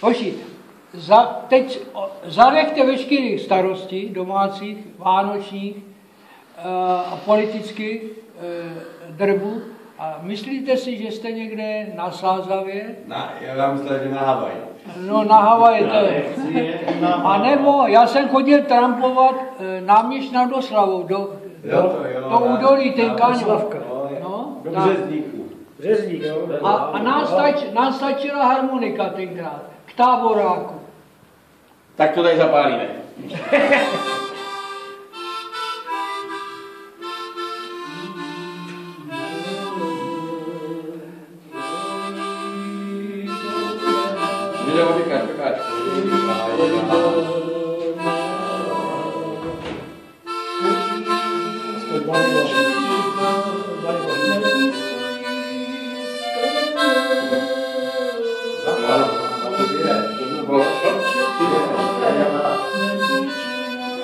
Hoši, teď zanechte veškerých starostí domácích, vánočních a politických drbů a myslíte si, že jste někde na Sázavě? Já myslel, že na Havaji. No na Havaji to je. A nebo já jsem chodil trampovat náměšť nad Oslavou do údolí Tenkáňovka. No, do Březníku. Březník, jo. A nám stačila harmonika tenkrát, k táboráku. Tak to tady zapálíme.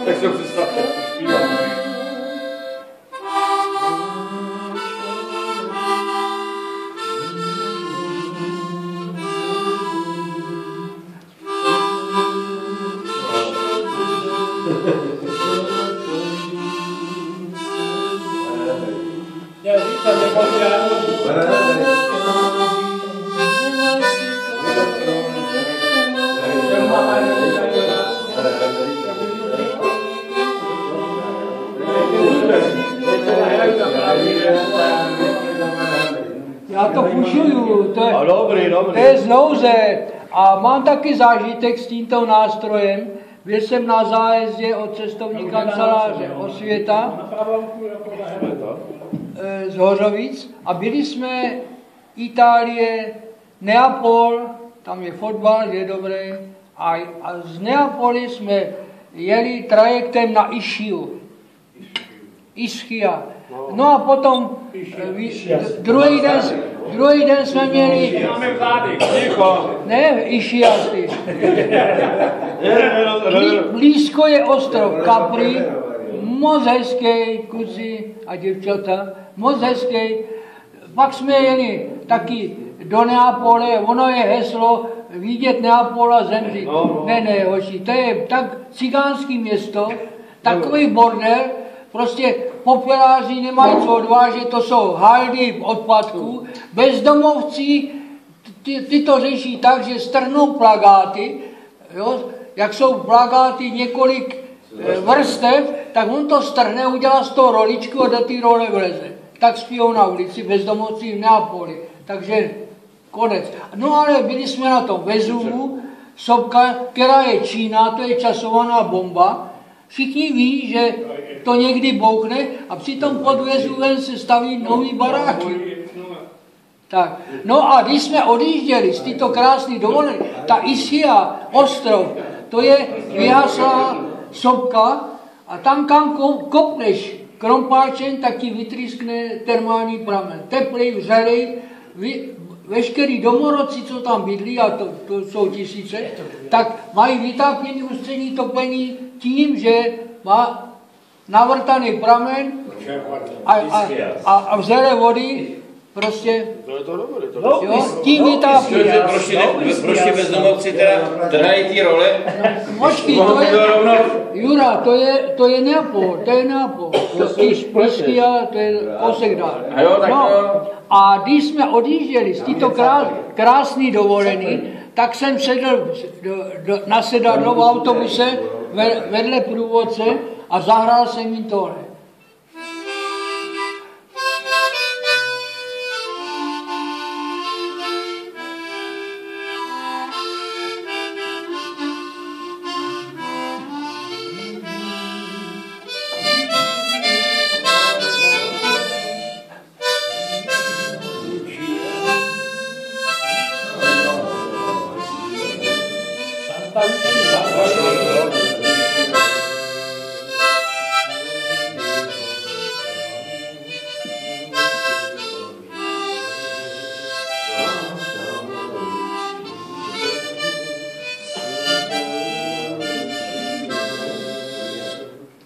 Tak si ho představte, zpívám. Já to pušuju, to je z nouze a mám taky zážitek s tímto nástrojem. Byl jsem na zájezdě od cestovní kanceláře Osvěta z Hořovic a byli jsme Itálie, Neapol, tam je fotbal, je dobrý, a z Neapoli jsme jeli trajektem na Ischiu. Ischia. No a potom druhý den jsme měli... Ne, Išiasty. Blízko je ostrov Capri, moc hezký, kluci a děvčata, moc hezký. Pak jsme jeli taky do Neapole, ono je heslo vidět Neapol a zemřít. Ne, hoši, to je tak cigánský město, takový bordel, prostě popeláři nemají co odvážet, to jsou haldy odpadků, bezdomovci, ty to řeší tak, že strhnou plakáty, jo? Jak jsou plakáty několik vrstev, tak on to strhne, udělá z toho roličku a do té role vleze. Tak spijou na ulici bezdomovci v Neapoli. Takže konec. No ale byli jsme na tom Vezuvu, sopka, která je Čína, to je časovaná bomba. Všichni ví, že to někdy bouchne a přitom pod Vezuvem se staví nový baráky. Tak. No a když jsme odjížděli z tyto krásné dovolené, ta Ischia, ostrov, to je vyhaslá sopka a tam kam kopneš krompáčem, tak ti vytřískne termální pramen. Teplý, vřelej, veškerý domorodci, co tam bydlí, a to jsou tisíce, tak mají vytápění ústřední topení tím, že má navrtaný pramen a vřelé vody prostě tím vytápí. Prostě bezdomovci teda trhají ty role. Počkej, Jura, to je Neapol, to je Neapol. Ischia, to je kousek dál. No, a když jsme odjížděli z této krásné dovolený, tak jsem sedl na sedadlo v autobuse vedle průvodce a zahrál jsem jim tohle.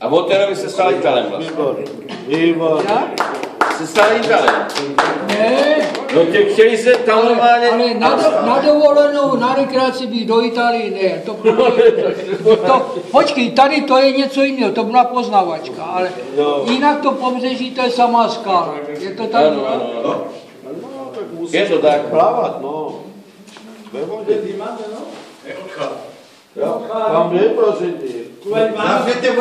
A od té doby se stal Italem vlastně. Výborně. se stále Itálii. Ne, No těch chtěli se tam normálně... ale na dovolenou, na rekreaci být do Itálie, ne. Počkej, tady to je něco jiného, to byla poznávačka, ale jinak to pobřeží, to je samá skála. Je to tak? Ano. Je to tak. Plavat, no. Ve vodě. Tam byl, prosím tě.